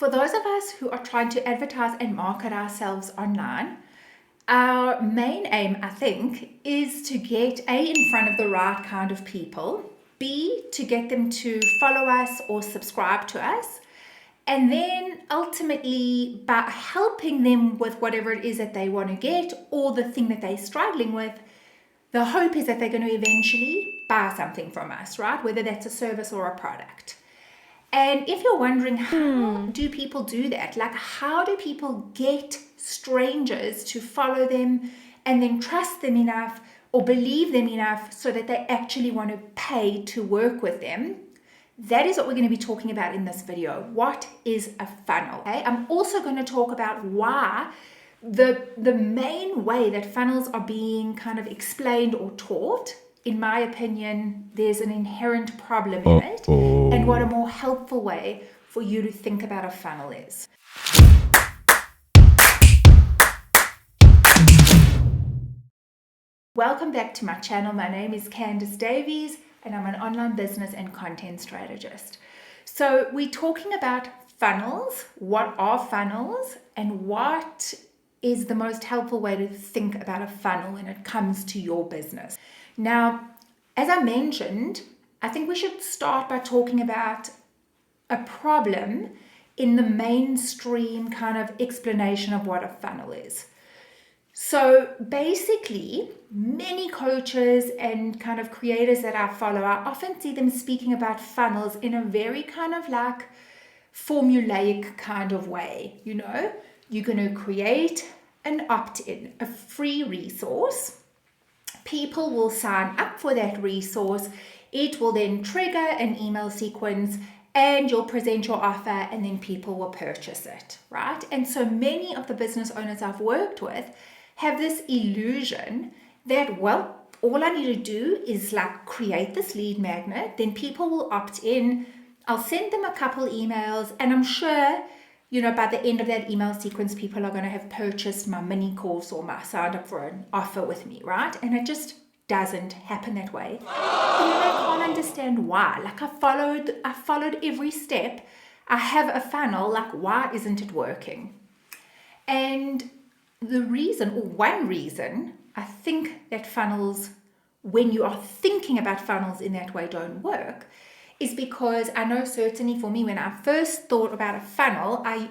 For those of us who are trying to advertise and market ourselves online, our main aim, I think, is to get A, in front of the right kind of people, B, to get them to follow us or subscribe to us, and then ultimately by helping them with whatever it is that they want to get or the thing that they're struggling with, the hope is that they're going to eventually buy something from us, right? Whether that's a service or a product. And if you're wondering, how do people do that? Like, how do people get strangers to follow them and then trust them enough or believe them enough so that they actually want to pay to work with them? That is what we're going to be talking about in this video. What is a funnel? Okay? I'm also going to talk about why the main way that funnels are being kind of explained or taught, in my opinion, there's an inherent problem in it, and what a more helpful way for you to think about a funnel is. Welcome back to my channel. My name is Candice Davies, and I'm an online business and content strategist. So we're talking about funnels. What are funnels, and what is the most helpful way to think about a funnel when it comes to your business? Now, as I mentioned, I think we should start by talking about a problem in the mainstream kind of explanation of what a funnel is. So basically, many coaches and kind of creators that I follow, I often see them speaking about funnels in a very kind of like formulaic kind of way. You know, you're going to create an opt-in, a free resource. People will sign up for that resource. It will then trigger an email sequence and you'll present your offer and then people will purchase it, right? And so many of the business owners I've worked with have this illusion that, well, all I need to do is like create this lead magnet, then people will opt in. I'll send them a couple emails and I'm sure, you know, by the end of that email sequence, people are going to have purchased my mini course or my signed up for an offer with me, right? And it just doesn't happen that way. And I can't understand why. Like I followed every step. I have a funnel. Like, why isn't it working? And the reason, or one reason, I think that funnels, when you are thinking about funnels in that way, don't work, is because I know certainly for me, when I first thought about a funnel, I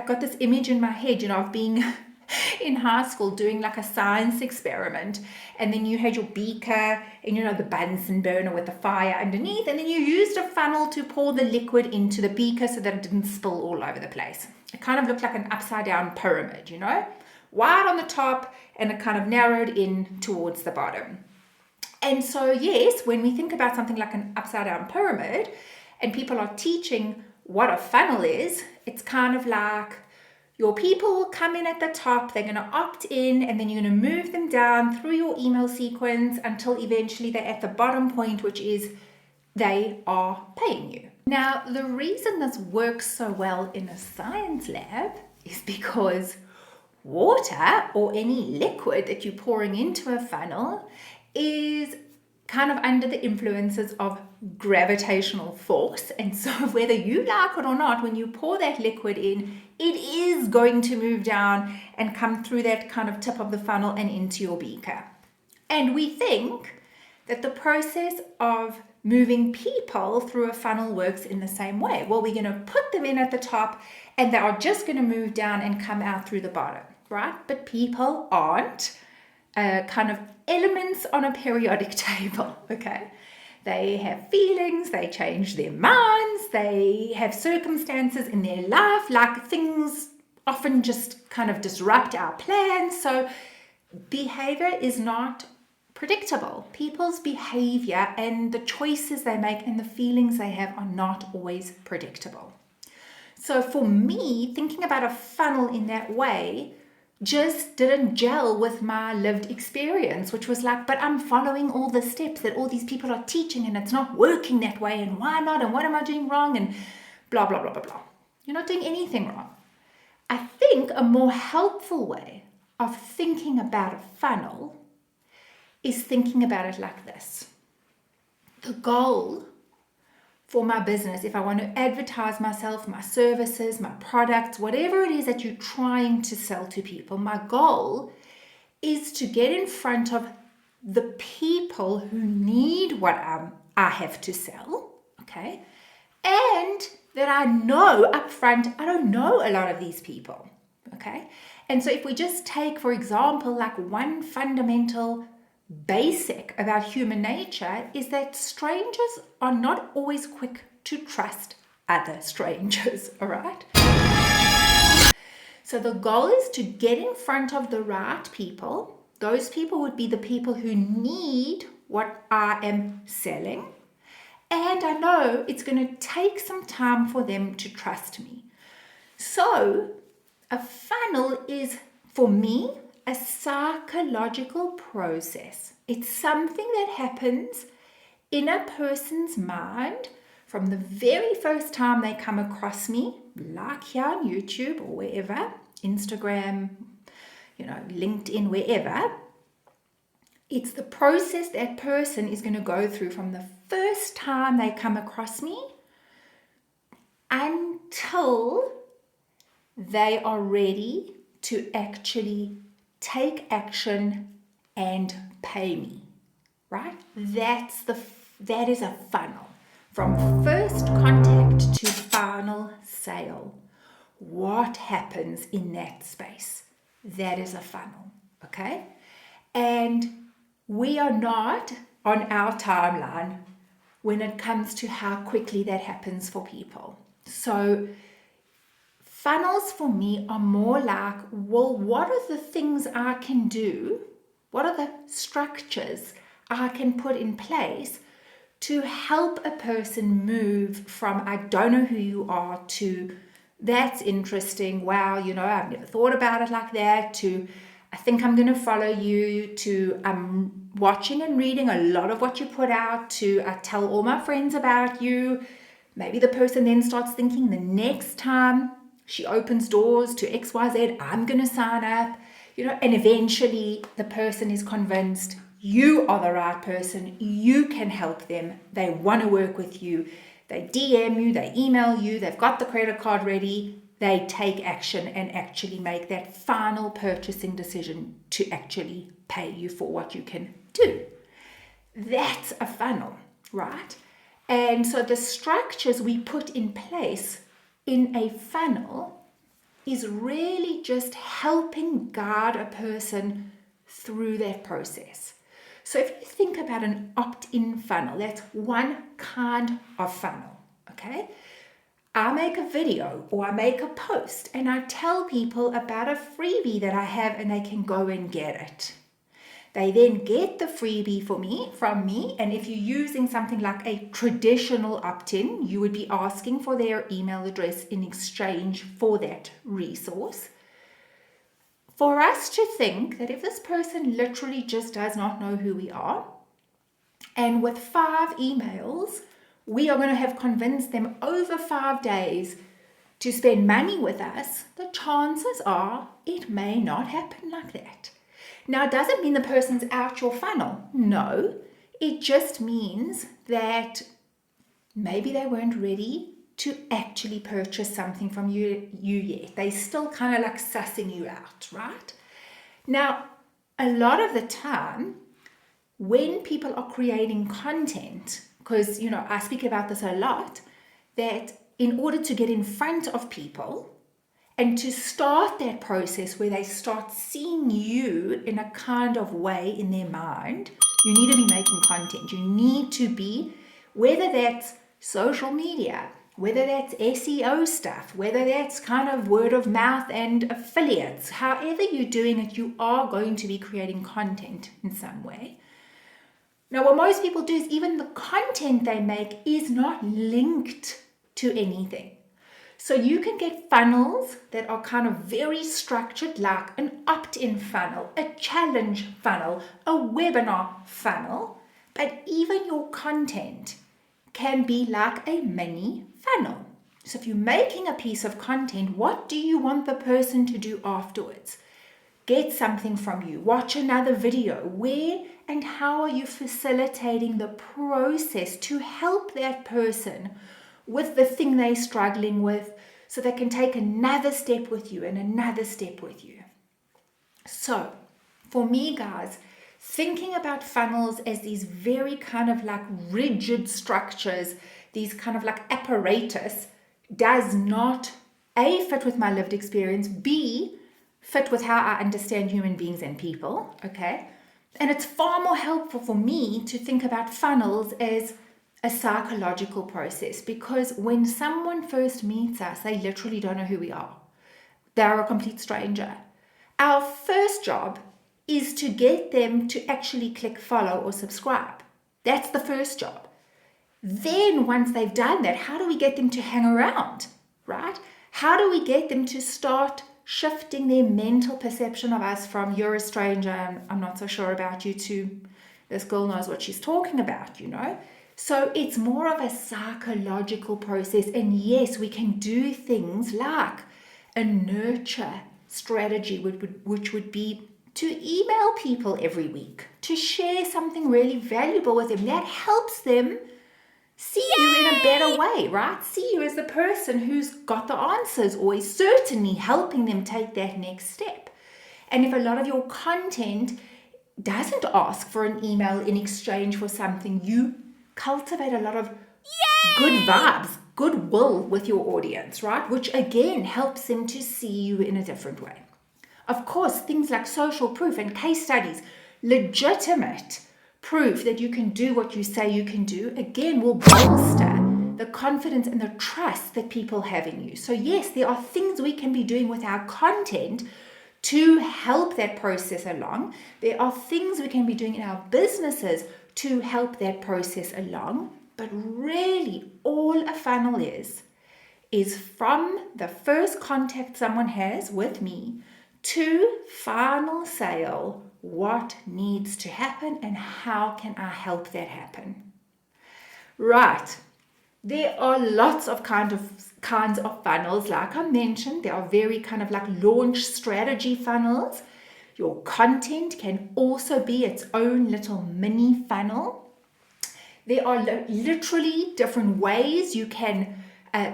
got this image in my head, you know, of being in high school doing like a science experiment, and then you had your beaker and, you know, the Bunsen burner with the fire underneath, and then you used a funnel to pour the liquid into the beaker so that it didn't spill all over the place. It kind of looked like an upside down pyramid, you know, wide on the top and it kind of narrowed in towards the bottom. And so, yes, when we think about something like an upside down pyramid and people are teaching what a funnel is, it's kind of like your people will come in at the top, they're going to opt in, and then you're going to move them down through your email sequence until eventually they're at the bottom point, which is they are paying you. Now, the reason this works so well in a science lab is because water or any liquid that you're pouring into a funnel is kind of under the influences of gravitational force. And so whether you like it or not, when you pour that liquid in, it is going to move down and come through that kind of tip of the funnel and into your beaker. And we think that the process of moving people through a funnel works in the same way. Well, we're going to put them in at the top and they are just going to move down and come out through the bottom, right? But people aren't kind of elements on a periodic table, okay? They have feelings, they change their minds, they have circumstances in their life, like things often just kind of disrupt our plans. So behavior is not predictable. People's behavior and the choices they make and the feelings they have are not always predictable. So for me, thinking about a funnel in that way just didn't gel with my lived experience, which was like, but I'm following all the steps that all these people are teaching and it's not working that way, and why not, and what am I doing wrong, and blah, blah, blah, blah, blah. You're not doing anything wrong. I think a more helpful way of thinking about a funnel is thinking about it like this. The goal for my business, if I want to advertise myself, my services, my products, whatever it is that you're trying to sell to people, my goal is to get in front of the people who need what I have to sell, okay? And that I know upfront, I don't know a lot of these people, okay? And so if we just take, for example, like one fundamental basic about human nature is that strangers are not always quick to trust other strangers, all right? So the goal is to get in front of the right people. Those people would be the people who need what I am selling. And I know it's going to take some time for them to trust me. So a funnel is, for me, a psychological process. It's something that happens in a person's mind from the very first time they come across me, like here on YouTube or wherever, Instagram, LinkedIn, wherever. It's the process that person is going to go through from the first time they come across me until they are ready to actually take action and pay me, right? That is a funnel. From first contact to final sale. What happens in that space? That is a funnel, okay? And we are not on our timeline when it comes to how quickly that happens for people. So funnels for me are more like, well, what are the things I can do? What are the structures I can put in place to help a person move from I don't know who you are to that's interesting, wow, I've never thought about it like that, to I think I'm going to follow you, to I'm watching and reading a lot of what you put out, to I tell all my friends about you. Maybe the person then starts thinking the next time she opens doors to XYZ, I'm going to sign up, and eventually the person is convinced you are the right person, you can help them, they want to work with you, they DM you, they email you, they've got the credit card ready, they take action and actually make that final purchasing decision to actually pay you for what you can do. That's a funnel, right? And so the structures we put in place in a funnel is really just helping guide a person through that process. So if you think about an opt-in funnel, that's one kind of funnel, okay? I make a video or I make a post and I tell people about a freebie that I have and they can go and get it. They then get the freebie from me, and if you're using something like a traditional opt-in, you would be asking for their email address in exchange for that resource. For us to think that if this person literally just does not know who we are, and with 5 emails, we are going to have convinced them over 5 days to spend money with us, the chances are it may not happen like that. Now, it doesn't mean the person's out your funnel. No, it just means that maybe they weren't ready to actually purchase something from you yet. They still kind of like sussing you out, right? Now, a lot of the time, when people are creating content, because, I speak about this a lot, that in order to get in front of people and to start that process where they start seeing you in a kind of way in their mind, you need to be making content. You need to be, whether that's social media, whether that's SEO stuff, whether that's kind of word of mouth and affiliates, however you're doing it, you are going to be creating content in some way. Now, what most people do is even the content they make is not linked to anything. So you can get funnels that are kind of very structured, like an opt-in funnel, a challenge funnel, a webinar funnel, but even your content can be like a mini funnel. So if you're making a piece of content, what do you want the person to do afterwards? get something from you, watch another video. Where and how are you facilitating the process to help that person with the thing they're struggling with so they can take another step with you and another step with you? So for me, guys, thinking about funnels as these very kind of like rigid structures, these kind of like apparatus, does not A, fit with my lived experience, B, fit with how I understand human beings and people, okay? And it's far more helpful for me to think about funnels as a psychological process, because when someone first meets us, they literally don't know who we are. They're a complete stranger. Our first job is to get them to actually click follow or subscribe. That's the first job. Then once they've done that, how do we get them to hang around, right? How do we get them to start shifting their mental perception of us from you're a stranger and I'm not so sure about you to this girl knows what she's talking about, you know? So it's more of a psychological process. And yes, we can do things like a nurture strategy, which would be to email people every week, to share something really valuable with them that helps them see you in a better way, right? See you as the person who's got the answers, or is certainly helping them take that next step. And if a lot of your content doesn't ask for an email in exchange for something, you cultivate a lot of good vibes, goodwill with your audience, right? Which again helps them to see you in a different way. Of course, things like social proof and case studies, legitimate proof that you can do what you say you can do, again, will bolster the confidence and the trust that people have in you. So yes, there are things we can be doing with our content to help that process along. There are things we can be doing in our businesses to help that process along. But really, all a funnel is from the first contact someone has with me to final sale, what needs to happen and how can I help that happen? Right. There are lots of kinds of funnels. Like I mentioned, there are very kind of like launch strategy funnels. Your content can also be its own little mini funnel. There are literally different ways you can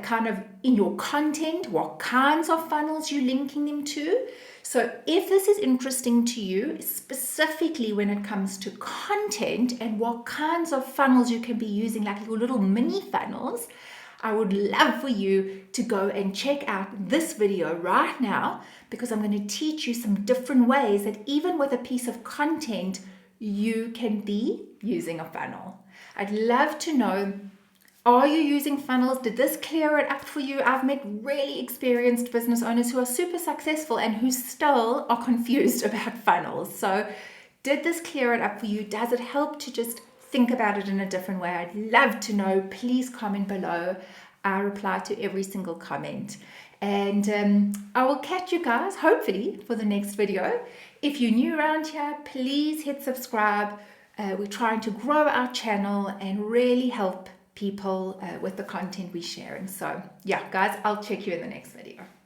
kind of in your content, what kinds of funnels you're linking them to. So if this is interesting to you, specifically when it comes to content and what kinds of funnels you can be using, like your little mini funnels, I would love for you to go and check out this video right now, because I'm going to teach you some different ways that even with a piece of content, you can be using a funnel. I'd love to know, are you using funnels? Did this clear it up for you? I've met really experienced business owners who are super successful and who still are confused about funnels. So did this clear it up for you? Does it help to just think about it in a different way? I'd love to know. Please comment below. I reply to every single comment. And I will catch you guys, hopefully, for the next video. If you're new around here, please hit subscribe. We're trying to grow our channel and really help people with the content we're sharing. So yeah, guys, I'll check you in the next video.